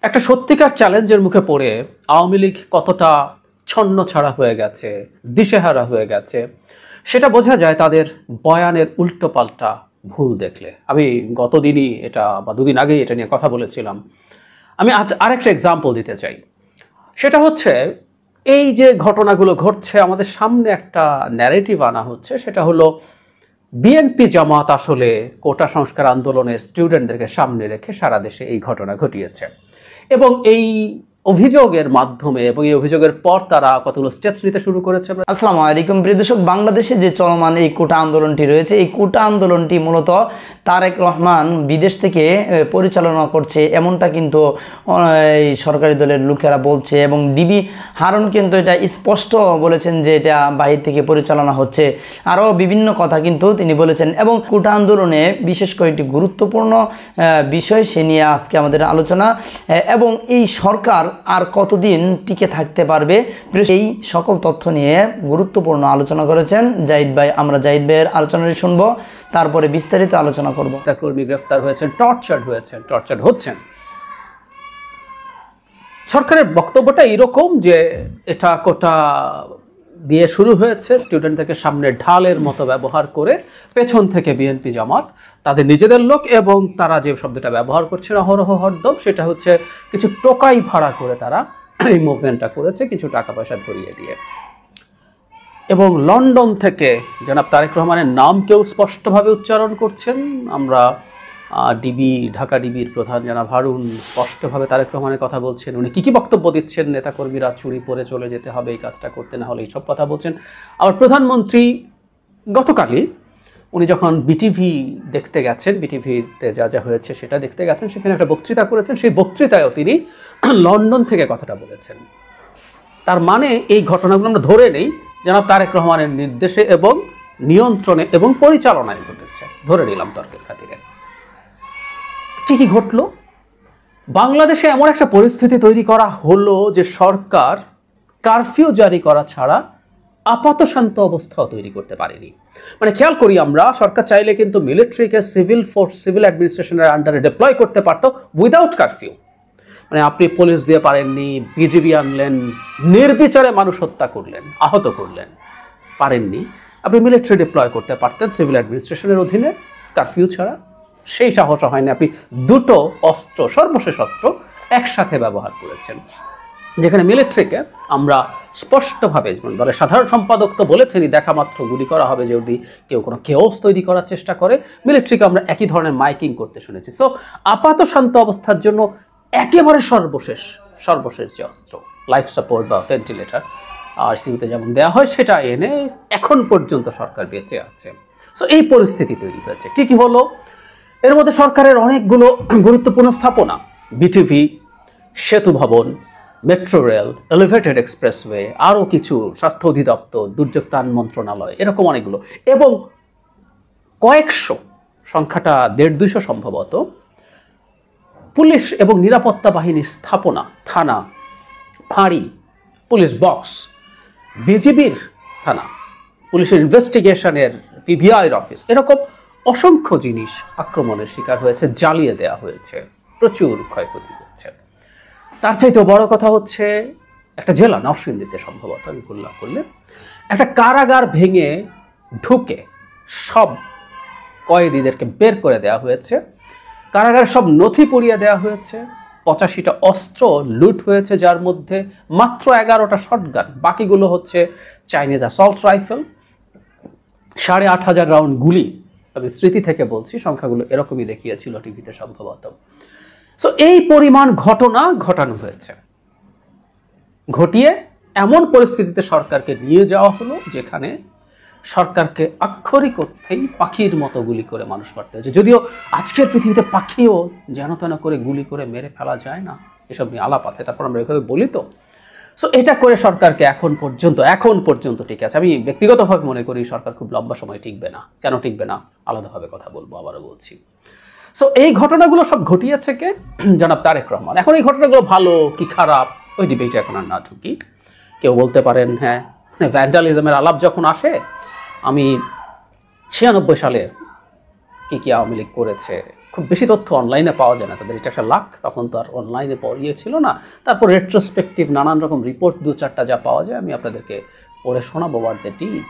একটা সত্যিকার চ্যালেঞ্জের মুখে পড়ে আওয়ামী লীগ কতটা ছন্ন ছাড়া হয়ে গেছে, দিশেহারা হয়ে গেছে, সেটা বোঝা যায় তাদের বয়ানের উল্টো পাল্টা ভুল দেখলে। আমি গতদিনই এটা বা দুদিন আগেই এটা নিয়ে কথা বলেছিলাম। আমি আজ আরেকটা এক্সাম্পল দিতে চাই। সেটা হচ্ছে এই যে ঘটনাগুলো ঘটছে, আমাদের সামনে একটা ন্যারেটিভ আনা হচ্ছে, সেটা হলো বিএনপি জামাত আসলে কোটা সংস্কার আন্দোলনের স্টুডেন্টদেরকে সামনে রেখে সারা দেশে এই ঘটনা ঘটিয়েছে এবং এই অভিযোগের মাধ্যমে এবং এই অভিযোগের পর তারা কতগুলো স্টেপস নিতে শুরু করেছে। আসসালামু আলাইকুম প্রিয় দর্শক, বাংলাদেশে যে চলমান এই কোটা আন্দোলনটি রয়েছে, এই কোটা আন্দোলনটি মূলত তারেক রহমান বিদেশ থেকে পরিচালনা করছে এমনটা কিন্তু এই সরকারি দলের লোকেরা বলছে এবং ডিবি হারুন কিন্তু এটা স্পষ্ট বলেছেন যে এটা বাহির থেকে পরিচালনা হচ্ছে। আরও বিভিন্ন কথা কিন্তু তিনি বলেছেন এবং কোটা আন্দোলনে বিশেষ কয়েকটি গুরুত্বপূর্ণ বিষয় সে নিয়ে আজকে আমাদের আলোচনা এবং এই সরকার আর কতদিন টিকে থাকতে পারবে, এই সকল তথ্য নিয়ে গুরুত্বপূর্ণ আলোচনা করেছেন জাহিদ ভাই। আমরা জাহিদ ভাইয়ের আলোচনাটি শুনবো, তারপরে বিস্তারিত আলোচনা করব। কর্মী গ্রেফতার হয়েছেন, টর্চার্ড হচ্ছেন। সরকারের বক্তব্যটা এরকম যে এটা কোটা দিয়ে শুরু হয়েছে, স্টুডেন্টদেরকে সামনে ঢালের মতো ব্যবহার করে পেছন থেকে বিএনপি জামাত তাদের নিজেদের লোক, এবং তারা যে শব্দটা ব্যবহার করছেন অহরহ হরদম, সেটা হচ্ছে কিছু টোকাই ভাড়া করে তারা এই মুভমেন্টটা করেছে, কিছু টাকা পয়সা ধরিয়ে দিয়ে। এবং লন্ডন থেকে জনাব তারেক রহমানের নাম কেউ স্পষ্টভাবে উচ্চারণ করছেন। আমরা ঢাকা ডিবির প্রধান জনাব হারুন স্পষ্টভাবে তারেক রহমানের কথা বলছেন, উনি কী বক্তব্য দিচ্ছেন, নেতাকর্মীরা চুরি পরে চলে যেতে হবে, এই কাজটা করতে না হলে এইসব কথা বলছেন। আবার প্রধানমন্ত্রী গতকালই উনি যখন বিটিভি দেখতে গেছেন, বিটিভিতে যা যা হয়েছে সেটা দেখতে গেছেন, সেখানে একটা বক্তৃতা করেছেন। সেই বক্তৃতায়ও তিনি লন্ডন থেকে কথাটা বলেছেন। তার মানে এই ঘটনাগুলো আমরা ধরে নেই জনাব তারেক রহমানের নির্দেশে এবং নিয়ন্ত্রণে এবং পরিচালনায় ঘটেছে, ধরে নিলাম তর্কের খাতিরে। কি কি ঘটলো? বাংলাদেশে এমন একটা পরিস্থিতি তৈরি করা হলো যে সরকার কারফিউ জারি করা ছাড়া আপাত শান্ত অবস্থাও তৈরি করতে পারেনি। মানে খেয়াল করি আমরা, সরকার চাইলে কিন্তু মিলিটারিকে সিভিল ফোর্স, সিভিল অ্যাডমিনিস্ট্রেশনের আন্ডারে ডিপ্লয় করতে পারতো উইদাউট কারফিউ। মানে আপনি পুলিশ দিয়ে পারেননি, বিজিবি আনলেন, নির্বিচারে মানুষ হত্যা করলেন, আহত করলেন, পারেননি। আপনি মিলিটারি ডিপ্লয় করতে পারতেন সিভিল অ্যাডমিনিস্ট্রেশনের অধীনে কারফিউ ছাড়া, সেই সাহস হয়নি। আপনি দুটো অস্ত্র, সর্বশেষ অস্ত্র একসাথে ব্যবহার করেছেন, যেখানে মিলিটারিকে আমরা স্পষ্টভাবে, দলের সাধারণ সম্পাদক তো বলেছেনই, দেখা মাত্র গুলি করা হবে যদি কেউ কোনো কেওস তৈরি করার চেষ্টা করে। মিলিটারিকে আমরা একই ধরনের মাইকিং করতে শুনেছি। সো আপাত শান্ত অবস্থার জন্য একেবারে সর্বশেষ যে অস্ত্র, লাইফ সাপোর্ট বা ভেন্টিলেটর আইসিইউতে যেমন দেওয়া হয়, সেটা এনে এখন পর্যন্ত সরকার বেঁচে আছে। সো এই পরিস্থিতি তৈরি হয়েছে। কি কি হলো? এর মধ্যে সরকারের অনেকগুলো গুরুত্বপূর্ণ স্থাপনা, বিটিভি, সেতু ভবন, মেট্রো রেল, এলিভেটেড এক্সপ্রেসওয়ে, আরও কিছু, স্বাস্থ্য অধিদপ্তর, দুর্যোগ ত্রাণ মন্ত্রণালয়, এরকম অনেকগুলো, এবং কয়েকশো, সংখ্যাটা 150-200 সম্ভবত, পুলিশ এবং নিরাপত্তা বাহিনীর স্থাপনা, থানা, ফাঁড়ি, পুলিশ বক্স, বিজিবির থানা, পুলিশের ইনভেস্টিগেশনের পিবিআইর অফিস, এরকম অসংখ্য জিনিস আক্রমণের শিকার হয়েছে, জ্বালিয়ে দেওয়া হয়েছে, প্রচুর ক্ষয়ক্ষতি হচ্ছে। তার চাইতেও বড় কথা হচ্ছে একটা জেলা, নরসিংদীতে সম্ভবত, আমি উল্লেখ করলে, একটা কারাগার ভেঙে ঢুকে সব কয়েদিদেরকে বের করে দেওয়া হয়েছে, কারাগারের সব নথি পুড়িয়ে দেওয়া হয়েছে, 85টা অস্ত্র লুট হয়েছে, যার মধ্যে মাত্র 11টা শটগান, বাকিগুলো হচ্ছে চাইনিজ অ্যাসল্ট রাইফেল, 8,500 রাউন্ড গুলি। আমি স্মৃতি থেকে বলছি, সংখ্যাগুলো এরকমই দেখিয়েছিল টিভিতে সম্ভবত। সো এই পরিমাণ ঘটনা ঘটানো হয়েছে, ঘটিয়ে এমন পরিস্থিতিতে সরকারকে নিয়ে যাওয়া হলো যেখানে সরকারকে আক্ষরিক অর্থেই পাখির মতো গুলি করে মানুষ মারতে হয়েছে। যদিও আজকের পৃথিবীতে পাখিও যেন তেন করে গুলি করে মেরে ফেলা যায় না, এসব নিয়ে আলাপ আছে, তারপর আমরা এভাবে বলি তো। সো এটা করে সরকারকে এখন পর্যন্ত ঠিক আছে। আমি ব্যক্তিগতভাবে মনে করি সরকার খুব লম্বা সময় টিকবে না। কেন টিকবে না আলাদাভাবে কথা বলবো, আবারও বলছি। সো এই ঘটনাগুলো সব ঘটিয়েছে কে? জনাব তারেক রহমান। এখন এই ঘটনাগুলো ভালো কি খারাপ, ওই ডিবেটে এখন আর না ঢুকি। কেউ বলতে পারেন হ্যাঁ, ভ্যান্ডালিজমের আলাপ যখন আসে, আমি 96 সালে কি আওয়ামী লীগ করেছে খুব বেশি তথ্য অনলাইনে পাওয়া যায় না, তাদের এটা একটা লাখ, তখন তো আর অনলাইনে ইয়ে ছিল না। তারপর রেট্রোস্পেক্টিভ নানান রকম রিপোর্ট 2-4টা যা পাওয়া যায় আমি আপনাদেরকে পড়ে শোনাবো হোয়াট দে ডিড।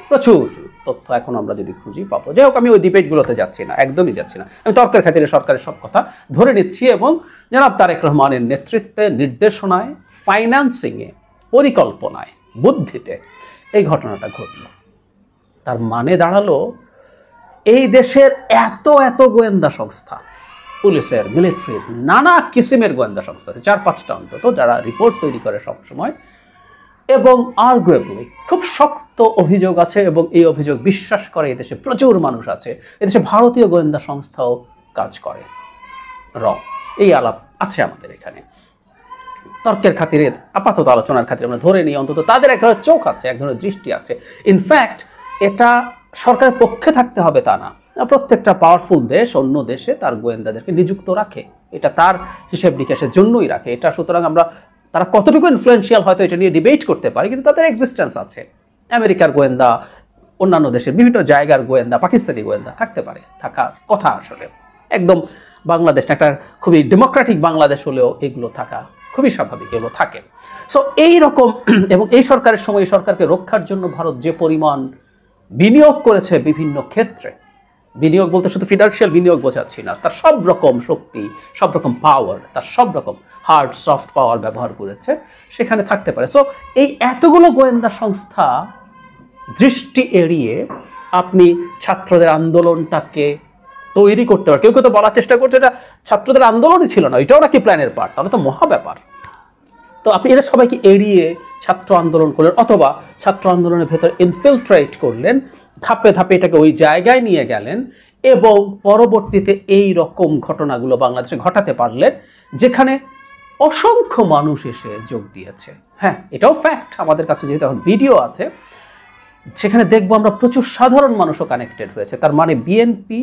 প্রচুর তথ্য এখন আমরা যদি খুঁজি পাবো। যাই হোক, আমি ওই ডিবেটগুলোতে যাচ্ছি না, একদমই যাচ্ছি না। আমি তর্কের খাতিরে সরকারের সব কথা ধরে নিচ্ছি এবং জনাব তারেক রহমানের নেতৃত্বে, নির্দেশনায়, ফাইন্যান্সিংয়ে, পরিকল্পনায়, বুদ্ধিতে এই ঘটনাটা ঘটল। তার মানে দাঁড়ালো এই দেশের এত এত গোয়েন্দা সংস্থা, পুলিশের, মিলিটারির, নানা কিসিমের গোয়েন্দা সংস্থা আছে, 4-5টা অন্তত, যারা রিপোর্ট তৈরি করে সবসময়, এবং আর্গুয়েবলি খুব শক্ত অভিযোগ আছে এবং এই অভিযোগ বিশ্বাস করে এদেশে প্রচুর মানুষ আছে। এদেশে ভারতীয় গোয়েন্দা সংস্থাও কাজ করে। এই আলাপ আছে আমাদের এখানে। তর্কের খাতিরে, আপাতত আলোচনার খাতিরে আমরা ধরে নিই অন্তত তাদের এক ধরনের চোখ আছে, এক ধরনের দৃষ্টি আছে। ইনফ্যাক্ট এটা সরকারের পক্ষে থাকতে হবে তা না, প্রত্যেকটা পাওয়ারফুল দেশ অন্য দেশে তার গোয়েন্দাদেরকে নিযুক্ত রাখে, এটা তার হিসেব নিকেশের জন্যই রাখে এটা। সুতরাং আমরা তারা কতটুকু ইনফ্লুয়েন্সিয়াল হয়তো এটা নিয়ে ডিবেট করতে পারি, কিন্তু তাদের এক্সিস্টেন্স আছে। আমেরিকার গোয়েন্দা, অন্যান্য দেশের বিভিন্ন জায়গার গোয়েন্দা, পাকিস্তানি গোয়েন্দা থাকতে পারে, থাকার কথা আসলে। একদম বাংলাদেশ একটা খুবই ডেমোক্রেটিক বাংলাদেশ হলেও এগুলো থাকা খুবই স্বাভাবিক, এগুলো থাকে। সো এই রকম, এবং এই সরকারের সময় এই সরকারকে রক্ষার জন্য ভারত যে পরিমাণ বিনিয়োগ করেছে বিভিন্ন ক্ষেত্রে, বিনিয়োগ বলতে শুধু ফিনান্সিয়াল বিনিয়োগ বোঝাচ্ছি না, তার সব রকম শক্তি, সব রকম পাওয়ার, তার সব রকম হার্ড সফট পাওয়ার ব্যবহার করেছে, সেখানে থাকতে পারে। সো এই এতগুলো গোয়েন্দা সংস্থা দৃষ্টি এড়িয়ে আপনি ছাত্রদের আন্দোলনটাকে তৈরি করতে পারেন। কেউ কেউ তো বলার চেষ্টা করছে এটা ছাত্রদের আন্দোলনই ছিল না, এটাও নাকি প্ল্যানের পার্ট, তাহলে তো মহা ব্যাপার। তো আপনি এদের সবাইকে এড়িয়ে ছাত্র আন্দোলন করলেন, অথবা ছাত্র আন্দোলনের ভেতর ইনফিলট্রেট করলেন, ধাপে ধাপে এটাকে ওই জায়গায় নিয়ে গেলেন, এবং পরবর্তীতে এই রকম ঘটনাগুলো বাংলাদেশে ঘটাতে পারলেন যেখানে অসংখ্য মানুষ এসে যোগ দিয়েছে। হ্যাঁ, এটাও ফ্যাক্ট, আমাদের কাছে যেহেতু এখন ভিডিও আছে, সেখানে দেখবো আমরা প্রচুর সাধারণ মানুষও কানেক্টেড হয়েছে। তার মানে বিএনপি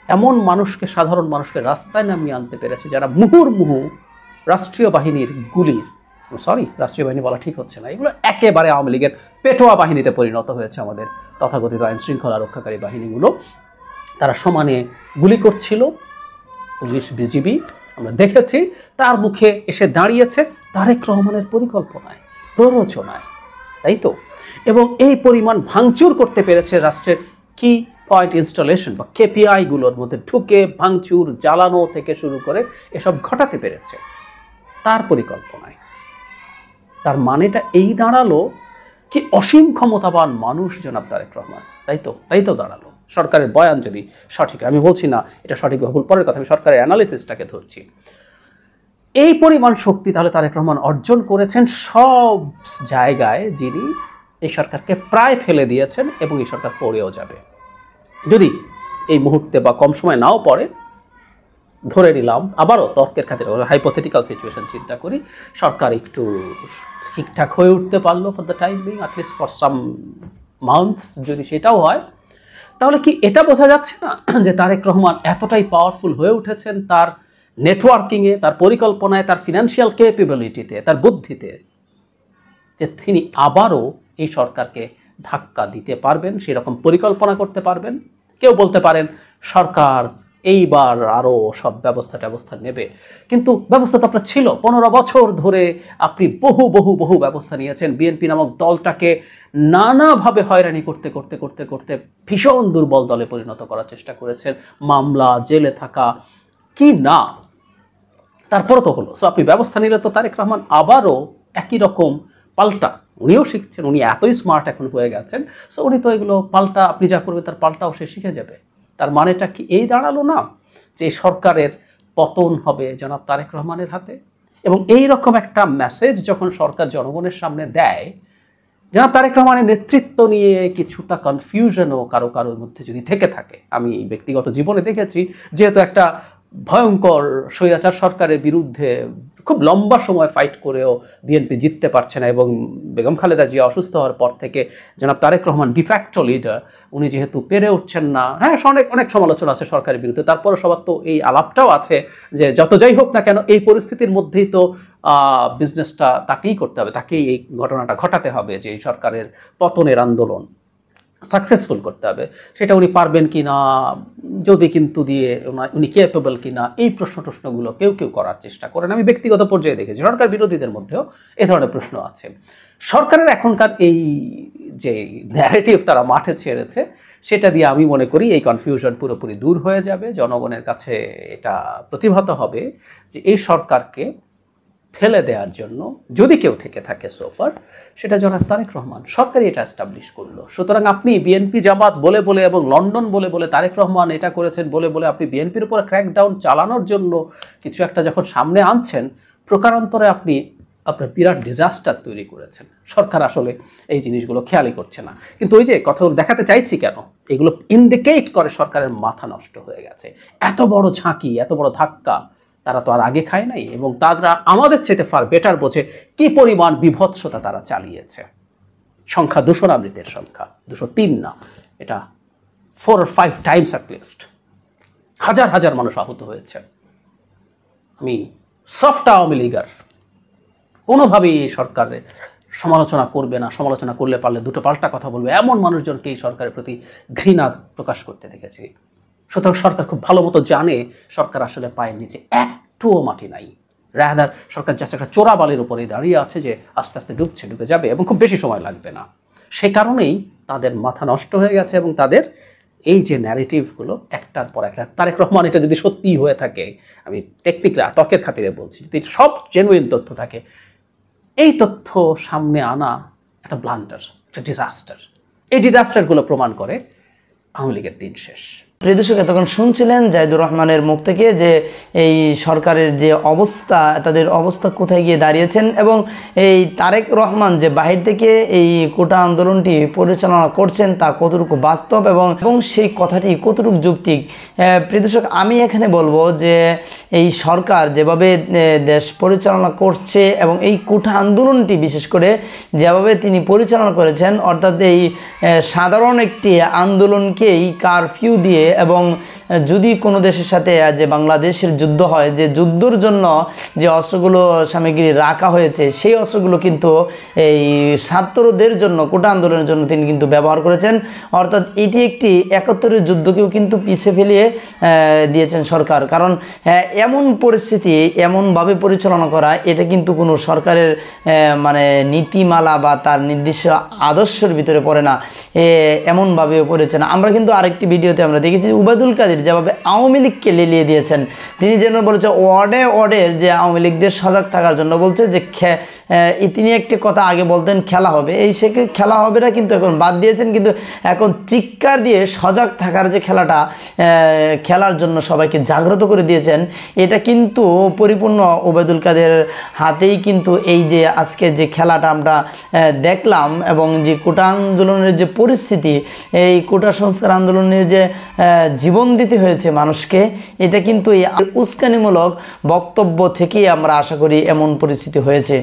এমন মানুষকে, সাধারণ মানুষকে রাস্তায় নামিয়ে আনতে পেরেছে যারা মুহুর্মুহু রাষ্ট্রীয় বাহিনীর গুলির, রাষ্ট্রীয় বাহিনী বলা ঠিক হচ্ছে না, এগুলো একেবারে আওয়ামী লীগের পেটোয়া বাহিনীতে পরিণত হয়েছে আমাদের তথাকথিত আইন শৃঙ্খলা রক্ষাকারী বাহিনীগুলো। তারা সমানে গুলি করছিল, পুলিশ, বিজিবি, আমরা দেখেছি। তার মুখে এসে দাঁড়িয়েছে তারেক রহমানের পরিকল্পনায়, প্ররোচনায়, তাই তো? এবং এই পরিমাণ ভাঙচুর করতে পেরেছে রাষ্ট্রের কি পয়েন্ট ইনস্টলেশন বা কেপিআই গুলোর মধ্যে ঢুকে ভাঙচুর, জ্বালানো থেকে শুরু করে এসব ঘটাতে পেরেছে তার পরিকল্পনায়। তার মানেটা এই দাঁড়ালো কি অসীম ক্ষমতাবান মানুষ জনাব তারেক রহমান, তাই তো দাঁড়ালো। সরকারের বয়ান যদি সঠিক, আমি বলছি না এটা সঠিক ভুল পরের কথা, আমি সরকারের অ্যানালিসিসটাকে ধরছি। এই পরিমাণ শক্তি তাহলে তারেক রহমান অর্জন করেছেন সব জায়গায়, যিনি এই সরকারকে প্রায় ফেলে দিয়েছেন এবং এই সরকার পড়েও যাবে। যদি এই মুহূর্তে বা কম সময় নাও পড়ে, ধরে নিলাম, আবারও তর্কের খাতিরে হাইপোথেটিক্যাল সিচুয়েশন চিন্তা করি, সরকার একটু ঠিকঠাক হয়ে উঠতে পারলো for the time being, at least for some months, যদি সেটাও হয়, তাহলে কি এটা বোঝা যাচ্ছে না যে তারেক রহমান এতটাই পাওয়ারফুল হয়ে উঠেছেন তার নেটওয়ার্কিংয়ে, তার পরিকল্পনায়, তার ফিনান্সিয়াল ক্যাপেবিলিটিতে, তার বুদ্ধিতে, যে তিনি আবারও এই সরকারকে ধাক্কা দিতে পারবেন, সেরকম পরিকল্পনা করতে পারবেন। কেউ বলতে পারেন সরকার এইবার আরও সব ব্যবস্থা নেবে, কিন্তু ব্যবস্থা তো আপনার ছিল 15 বছর ধরে, আপনি বহু ব্যবস্থা নিয়েছেন। বিএনপি নামক দলটাকে নানাভাবে হয়রানি করতে করতে করতে করতে ভীষণ দুর্বল দলে পরিণত করার চেষ্টা করেছেন, মামলা, জেলে থাকা, কি না, তারপরও তো হলো। সো আপনি ব্যবস্থা নিলে তো তারেক রহমান আবারও একই রকম পাল্টা, উনিও শিখছেন, উনি এতই স্মার্ট এখন হয়ে গেছেন, সো উনি তো এগুলো পাল্টা, আপনি যা করবেন তার পাল্টাও সে শিখে যাবে। তার মানেটা কি এই দাঁড়ালো না যে সরকারের পতন হবে জনাব তারেক রহমানের হাতে? এবং এই রকম একটা মেসেজ যখন সরকার জনগণের সামনে দেয়, জনাব তারেক রহমানের নেতৃত্ব নিয়ে কিছুটা কনফিউশনও কারোর মধ্যে যদি থেকে থাকে, আমি ব্যক্তিগত জীবনে দেখেছি, যেহেতু একটা ভয়ঙ্কর স্বৈরাচার সরকারের বিরুদ্ধে খুব লম্বা সময় ফাইট করেও বিএনপি জিততে পারছে না, এবং বেগম খালেদা জিয়া অসুস্থ হওয়ার পর থেকে জনাব তারেক রহমান ডিফ্যাক্টো লিডার, উনি যেহেতু পেরে উঠছেন না, হ্যাঁ অনেক সমালোচনা আছে সরকারের বিরুদ্ধে, তারপরে সবার তো এই আলাপটাও আছে যে যত যাই হোক না কেন এই পরিস্থিতির মধ্যেই তো বিজনেসটা তাকেই করতে হবে, তাকেই এই ঘটনাটা ঘটাতে হবে যে এই সরকারের পতনের আন্দোলন। সাকসেসফুল করতে হবে, সেটা উনি পারবেন কি না, যদি কিন্তু দিয়ে উনি ক্যাপেবল কি না, এই প্রশ্নগুলো কেউ কেউ করার চেষ্টা করেন। আমি ব্যক্তিগত পর্যায়ে দেখেছি সরকার বিরোধীদের মধ্যেও এ ধরনের প্রশ্ন আছে। সরকারের এখনকার এই যে ন্যারেটিভ তারা মাঠে ছেড়েছে, সেটা দিয়ে আমি মনে করি এই কনফিউশন পুরোপুরি দূর হয়ে যাবে। জনগণের কাছে এটা প্রতিভাত হবে যে এই সরকারকে ফেলে দেওয়ার জন্য যদি কেউ থেকে থাকে সোফার, সেটা জনাব তারেক রহমান। সরকারই এটা এস্টাবলিশ করলো। সুতরাং আপনি বিএনপি জামাত বলে বলে এবং লন্ডন বলে বলে তারেক রহমান এটা করেছেন বলে বলে আপনি বিএনপির উপর ক্র্যাকডাউন চালানোর জন্য কিছু একটা যখন সামনে আনছেন, প্রকারান্তরে আপনি আপনার বিরাট ডিজাস্টার তৈরি করেছেন। সরকার আসলে এই জিনিসগুলো খেয়ালই করছে না। কিন্তু ওই যে কথাগুলো দেখাতে চাইছি কেন, এগুলো ইন্ডিকেট করে সরকারের মাথা নষ্ট হয়ে গেছে। এত বড় ঝাঁকি, এত বড় ধাক্কা তারা তো আর আগে খায় নাই, এবং তারা আমাদের চেয়ে ফার বেটার বোঝে কি পরিমাণ বিভৎসতা তারা চালিয়েছে। সংখ্যা দূষণাবৃতের সংখ্যা 203 না, এটা 4 or 5 টাইমস অ্যাটলিস্ট। হাজার হাজার মানুষ আহত হয়েছে। আমি সফট আওয়ামী লীগার কোনোভাবেই এই সরকারের সমালোচনা করবে না, সমালোচনা করলে পারলে দুটো পাল্টা কথা বলবে এমন মানুষজনকে এই সরকারের প্রতি ঘৃণা প্রকাশ করতে দেখেছি। সুতরাং সরকার খুব ভালো মতো জানে সরকার আসলে পায়ের নিচে একটুও মাটি নাই। রাদার সরকার জাস্ট একটা চোরাবালির উপরে দাঁড়িয়ে আছে যে আস্তে আস্তে ডুবে যাবে এবং খুব বেশি সময় লাগবে না। সে কারণেই তাদের মাথা নষ্ট হয়ে গেছে এবং তাদের এই যে ন্যারেটিভগুলো একটার পর একটা, তারেক রহমান এটা যদি সত্যিই হয়ে থাকে, আমি টেকনিকরা তর্কের খাতিরে বলছি, যদি সব জেনুইন তথ্য থাকে, এই তথ্য সামনে আনা একটা ব্লান্ডার, একটা ডিজাস্টার। এই ডিজাস্টারগুলো প্রমাণ করে আওয়ামী লীগের দিন শেষ। প্রিয় দর্শক, এতক্ষণ শুনছিলেন জাহিদুর রহমানের মুখ থেকে যে এই সরকারের যে অবস্থা, তাদের অবস্থা কোথায় গিয়ে দাঁড়িয়েছেন, এবং এই তারেক রহমান যে বাহির থেকে এই কোটা আন্দোলনটি পরিচালনা করছেন তা কতটুকু বাস্তব এবং সেই কথাটি কতটুকু যৌক্তিক। প্রিয় দর্শক, আমি এখানে বলবো যে এই সরকার যেভাবে দেশ পরিচালনা করছে এবং এই কোটা আন্দোলনটি বিশেষ করে যেভাবে তিনি পরিচালনা করেছেন, অর্থাৎ এই সাধারণ একটি আন্দোলনকেই কারফিউ দিয়ে, এবং যদি কোনো দেশের সাথে যে বাংলাদেশের যুদ্ধ হয়, যে যুদ্ধর জন্য যে অস্ত্রগুলো সামগ্রী রাখা হয়েছে, সেই অস্ত্রগুলো কিন্তু এই ছাত্রদের জন্য, কোটা আন্দোলনের জন্য তিনি কিন্তু ব্যবহার করেছেন। অর্থাৎ এটি একটি 71-এর যুদ্ধকেও কিন্তু পিছিয়ে ফেলিয়ে দিয়েছেন সরকার। কারণ এমন পরিস্থিতি এমনভাবে পরিচালনা করা, এটা কিন্তু কোনো সরকারের মানে নীতিমালা বা তার নির্দিষ্ট আদর্শের ভিতরে পড়ে না, এমনভাবে পড়েছে না। আমরা কিন্তু আরেকটি ভিডিওতে আমরা দেখেছি উবায়দুল কাদের যেভাবে আওয়ামী লীগকে লেলিয়ে দিয়েছেন। তিনি যেন বলেছে ওয়ার্ডে যে আওয়ামী লীগদের সজাগ থাকার জন্য বলছে যে তিনি একটি কথা আগে বলতেন খেলা হবে, এই সে খেলা হবে না, কিন্তু এখন বাদ দিয়েছেন। কিন্তু এখন চিৎকার দিয়ে সজাগ থাকার যে খেলাটা, খেলার জন্য সবাইকে জাগ্রত করে দিয়েছেন, এটা কিন্তু পরিপূর্ণ উবায়দুল কাদের হাতেই কিন্তু এই যে আজকে যে খেলাটা আমরা দেখলাম, এবং যে কোটা আন্দোলনের যে পরিস্থিতি, এই কোটা সংস্কার আন্দোলনের যে জীবন দিতে হয়েছে মানুষকে, এটা কিন্তু এই উস্কানিমূলক বক্তব্য থেকেই আমরা আশা করি এমন পরিস্থিতি হয়েছে।